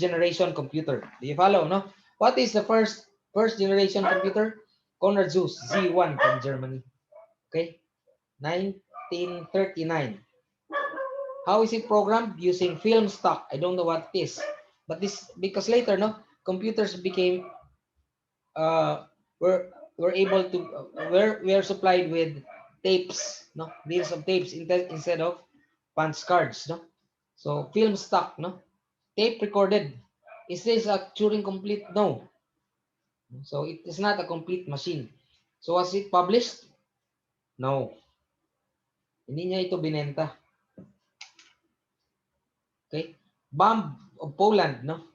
Speaker 1: generation computer. Do you follow, no? What is the first generation computer? Conrad ZOOS, Z1 from Germany. Okay, 1939. How is it programmed? Using film stock. I don't know what it is, but this because later, no, computers became were able to were supplied with tapes, no, reels of tapes instead of punch cards, no. So film stock, no, tape recorded. Is this a Turing complete? No. So it is not a complete machine. So was it published? No. Hindi niya ito binenta. Okay? Bomb of Poland, no?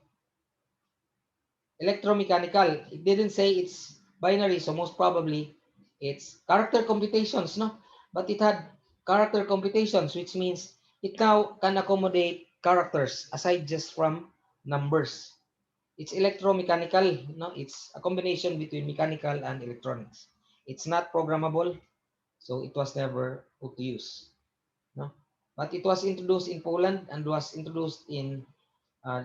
Speaker 1: Electromechanical. It didn't say it's binary, so most probably it's character computations, no? But it had character computations, which means it now can accommodate characters aside just from numbers. It's electromechanical, no? It's a combination between mechanical and electronics. It's not programmable, so it was never put to use, no? But it was introduced in Poland and was introduced in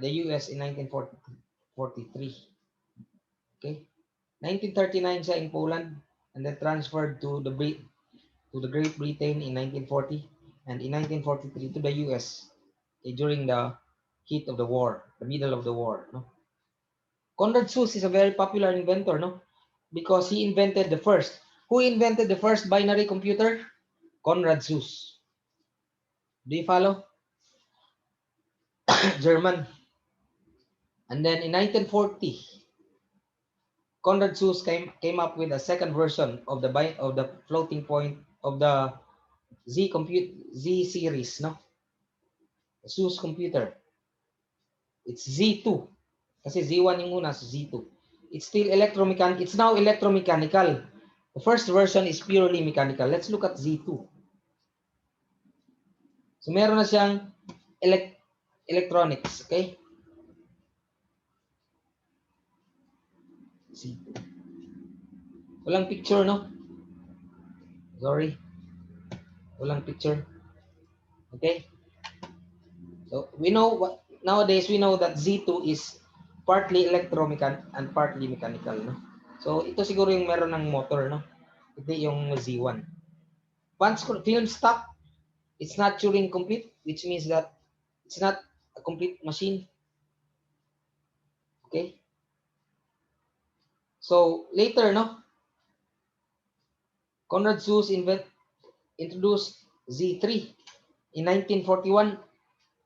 Speaker 1: the US in 1943. Okay, 1939 siya in Poland and then transferred to the Great Britain in 1940 and in 1943 to the US, okay, during the heat of the war, the middle of the war. No? Conrad ZOOS is a very popular inventor, no? Because he invented the first. Who invented the first binary computer? Conrad ZOOS. Do you follow? German. And then in 1940, Conrad ZOOS came up with a second version of the floating point of the Z series, no? ZOOS computer. It's Z2. Kasi Z1 yung una, so Z2. It's still electromechanical. It's now electromechanical. The first version is purely mechanical. Let's look at Z2. So meron na siyang electronics, okay? Z2. Walang picture, no? Sorry. Walang picture. Okay? So nowadays we know that Z2 is partly electromechanical and partly mechanical, no? So ito siguro yung meron ng motor, no? Ito yung Z1. Once film stock, it's not Turing complete, which means that it's not a complete machine. Okay? So later, no? Conrad ZOOS introduced Z3 in 1941,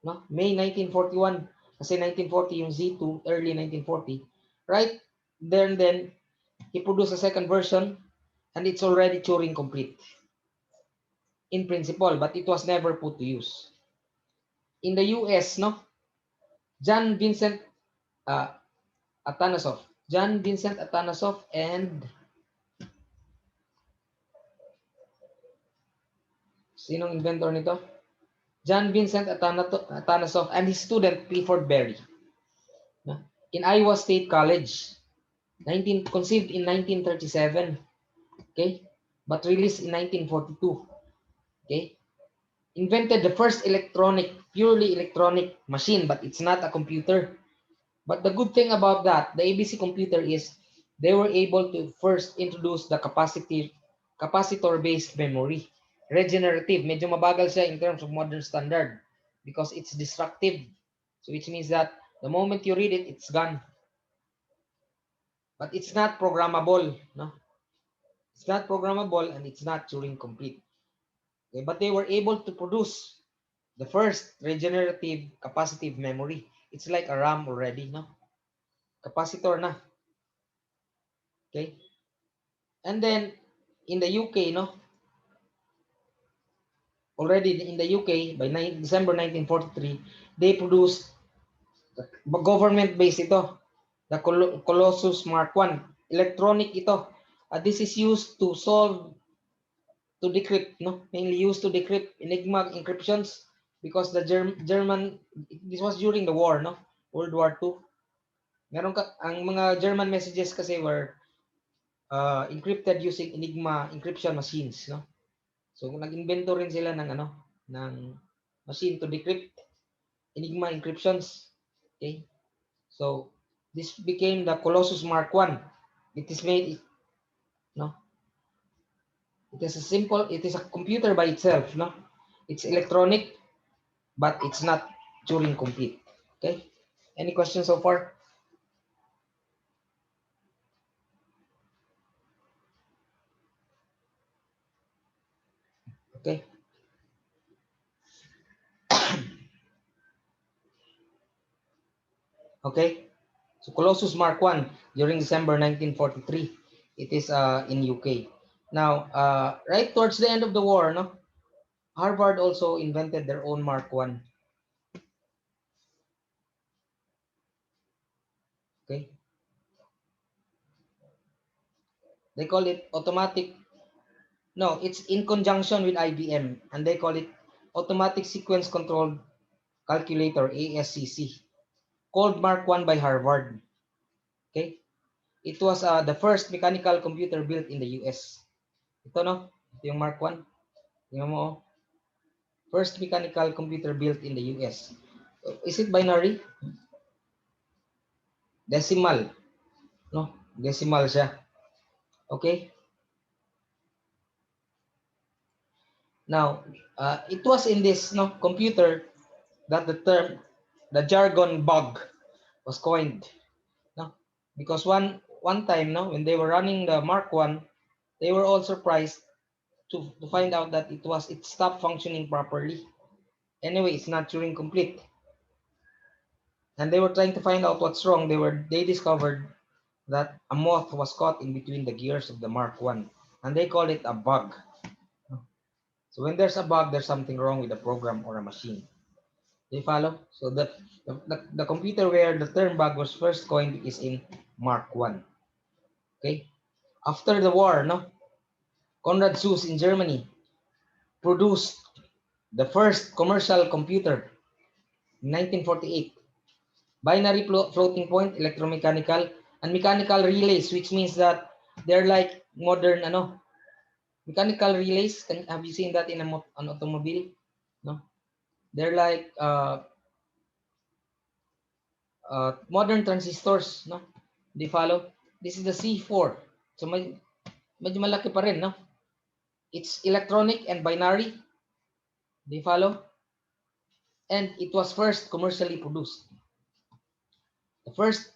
Speaker 1: no? May 1941, kasi 1940 yung Z2, early 1940. Right there and then, he produced a second version and it's already Turing complete in principle, but it was never put to use. In the US, no? John Vincent Atanasoff and sinong inventor nito? John Vincent Atanasoff and his student Clifford Berry, no? In Iowa State College, conceived in 1937. okay, but released in 1942. Okay, invented the first purely electronic machine, but it's not a computer. But the good thing about that, the ABC computer, is they were able to first introduce the capacitor-based memory. Regenerative, medyo mabagal siya in terms of modern standard because it's destructive. So which means that the moment you read it, it's gone. But it's not programmable, no? It's not programmable and it's not Turing complete. Okay, but they were able to produce the first regenerative capacitive memory. It's like a RAM already, no? Capacitor na. Okay? And then in the UK, no? Already in the UK by December 1943, they produced government-based ito, the Colossus Mark I. Electronic ito. This is used to decrypt, no? Mainly used to decrypt Enigma encryptions because the German, this was during the war, no? World War II. Ang mga German messages kasi were encrypted using Enigma encryption machines, no? So nag-invento rin sila ng machine to decrypt Enigma encryptions. Okay? So this became the Colossus Mark I. It is made, no? It is a computer by itself, no? It's electronic, but it's not Turing complete. Okay? Any questions so far? Okay. Okay. So Colossus Mark I during December 1943. It is in UK. Now, right towards the end of the war, no? Harvard also invented their own Mark I. Okay. They call it automatic. No, it's in conjunction with IBM, and they call it automatic sequence controlled calculator, ASCC, called Mark I by Harvard. Okay. It was the first mechanical computer built in the US. Ito, no? Ito yung Mark I. Tingnan mo, oh. First mechanical computer built in the US. Is it binary? Decimal. No? Decimal siya. Okay? Now, it was in this computer that the jargon bug was coined. No? Because one time, no, when they were running the Mark I, they were all surprised to find out that it stopped functioning properly. Anyway, it's not Turing complete. And they were trying to find out what's wrong. They discovered that a moth was caught in between the gears of the Mark I, and they called it a bug. So when there's a bug, there's something wrong with the program or a machine. Do you follow? So the computer where the term bug was first coined is in Mark I. Okay. After the war, no, Konrad Zuse in Germany produced the first commercial computer in 1948. Binary floating point, electromechanical, and mechanical relays, which means that they're like modern mechanical relays. Have you seen that in an automobile? No, they're like modern transistors. No, do you follow? This is the C4. So medyo malaki pa rin, no? It's electronic and binary. Do you follow? And it was first commercially produced. The first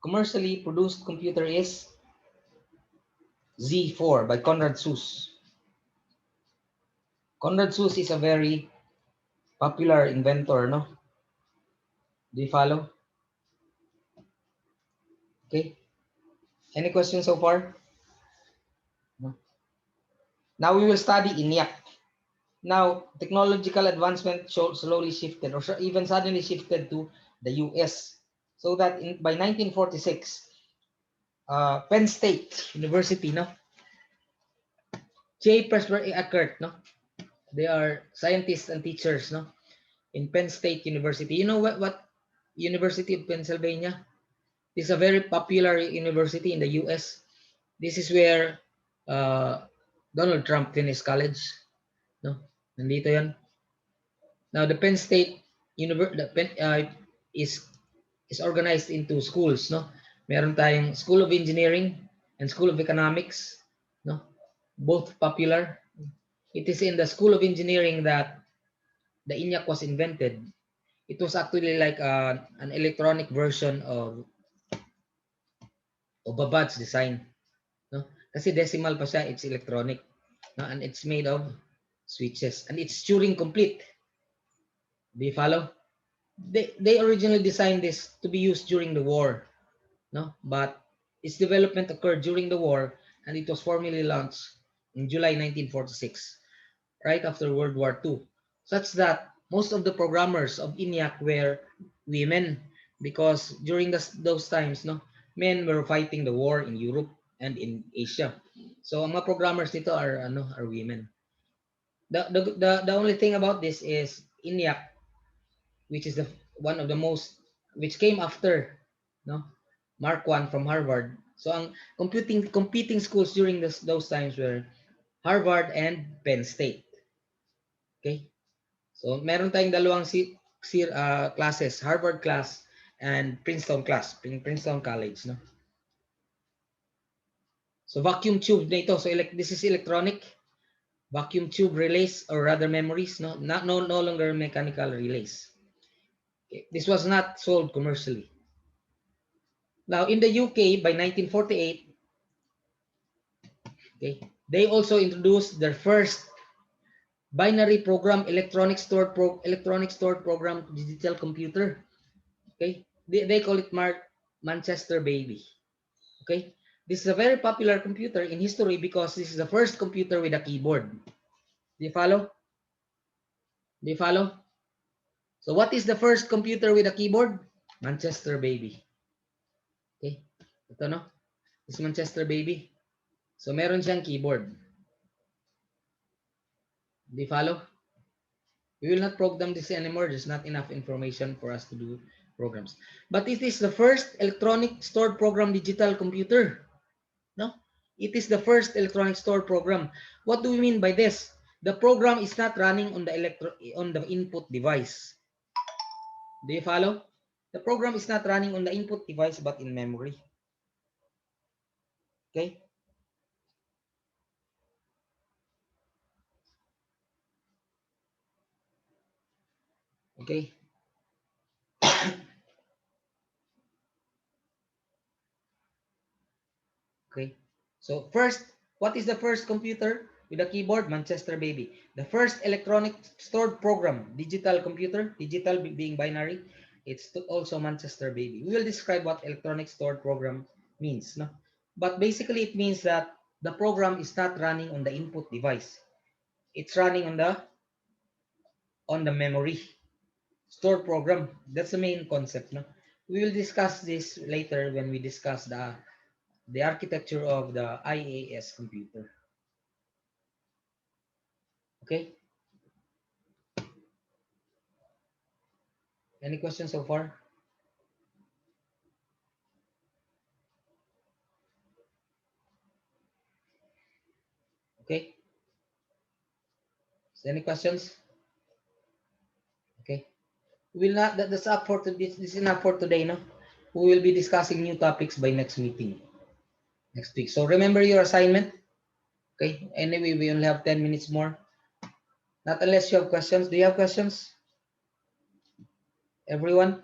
Speaker 1: commercially produced computer is Z4 by Konrad Zuse. Konrad Zuse is a very popular inventor, no? Do you follow? Okay. Any questions so far? No. Now we will study ENIAC. Now, technological advancement slowly shifted or even suddenly shifted to the US. So that by 1946, Penn State University, no? J. Presper Eckert, no? They are scientists and teachers, no? In Penn State University. You know what University of Pennsylvania? It's a very popular university in the US. This is where Donald Trump finished college. No? Nandito yan. Now, the Penn State is organized into schools. No? Meron tayong School of Engineering and School of Economics. No? Both popular. It is in the School of Engineering that the ENIAC was invented. It was actually like an electronic version of a badge design. No? Kasi decimal pa siya, it's electronic. No? And it's made of switches. And it's Turing complete. Do you follow? They originally designed this to be used during the war. No? But its development occurred during the war, and it was formally launched in July 1946, right after World War II, such that most of the programmers of ENIAC were women, because during those times, no, men were fighting the war in Europe and in Asia. So ang mga programmers nito are women. The only thing about this is ENIAC, which is the one of the most, which came after, no, Mark I from Harvard. So ang competing schools during those times were Harvard and Penn State. Okay? So meron tayong dalawang classes, Harvard class and Princeton class, Princeton College, no? So vacuum tube na ito. So this is electronic vacuum tube relays, or rather memories, no? No longer mechanical relays. Okay. This was not sold commercially. Now in the UK by 1948, okay, they also introduced their first binary program electronic stored program digital computer. Okay, they call it Manchester Baby. Okay, this is a very popular computer in history because this is the first computer with a keyboard. Do you follow? Do you follow? So what is the first computer with a keyboard? Manchester Baby. Okay, ito no, this Manchester Baby. So meron siyang keyboard. Do you follow? We will not program this anymore. There's not enough information for us to do programs. But it is the first electronic stored program digital computer. No? It is the first electronic stored program. What do we mean by this? The program is not running on the input device. Do you follow? The program is not running on the input device but in memory. Okay? Okay? Okay. So first, what is the first computer with a keyboard? Manchester Baby. The first electronic stored program, digital computer, digital being binary, it's also Manchester Baby. We will describe what electronic stored program means. No? But basically it means that the program is not running on the input device. It's running on the memory stored program. That's the main concept. No? We will discuss this later when we discuss the architecture of the IAS computer. Okay. Any questions so far? Okay. So any questions? Okay. We will not. That's up for today. This is enough for today, no? We will be discussing new topics by next meeting, next week. So remember your assignment. Okay. Anyway, we only have 10 minutes more. Not unless you have questions. Do you have questions? Everyone?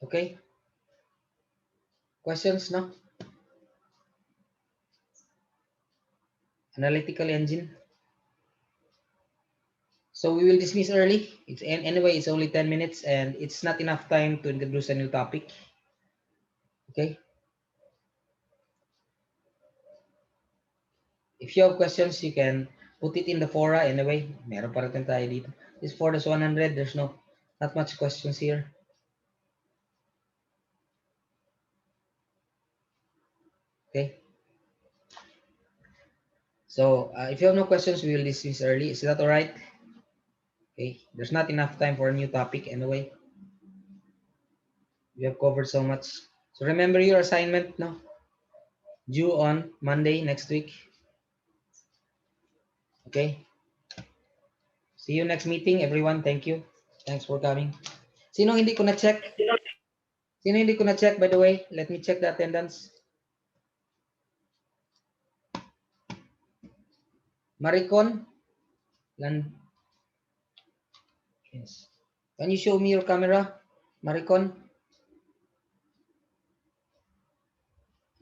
Speaker 1: Okay. Questions, no? Analytical engine. So we will dismiss early. Anyway, it's only 10 minutes and it's not enough time to introduce a new topic. Okay. If you have questions, you can put it in the fora anyway. Meron pa rin tayo dito. This for this 100, there's not much questions here. Okay. So if you have no questions, we will dismiss early. Is that all right? Okay, there's not enough time for a new topic anyway. We have covered so much. So remember your assignment, no? Due on Monday next week. Okay. See you next meeting, everyone. Thank you. Thanks for coming. Sino hindi ko na-check? Sino hindi ko na-check, by the way? Let me check the attendance. Maricon? Yes. Can you show me your camera, Maricon?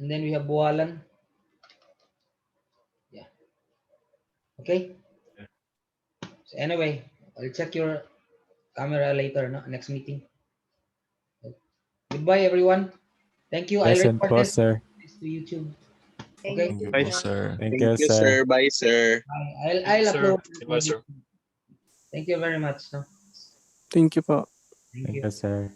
Speaker 1: And then we have Bualan. Yeah. Okay. So anyway, I'll check your camera later, no? Next meeting. Goodbye, everyone. Thank you. I'll
Speaker 2: Present
Speaker 1: record
Speaker 2: po,
Speaker 1: this
Speaker 2: sir.
Speaker 1: to YouTube.
Speaker 3: Thank
Speaker 1: Okay.
Speaker 3: you,
Speaker 4: Bye,
Speaker 3: sir.
Speaker 2: Thank
Speaker 4: Thank
Speaker 2: you,
Speaker 4: you,
Speaker 2: sir.
Speaker 4: sir. Bye, sir.
Speaker 1: I'll
Speaker 4: Sir.
Speaker 1: upload.
Speaker 4: Bye, sir.
Speaker 1: Thank you very much. No?
Speaker 5: Thank you po.
Speaker 1: Thank
Speaker 2: Thank
Speaker 1: you.
Speaker 2: you, sir.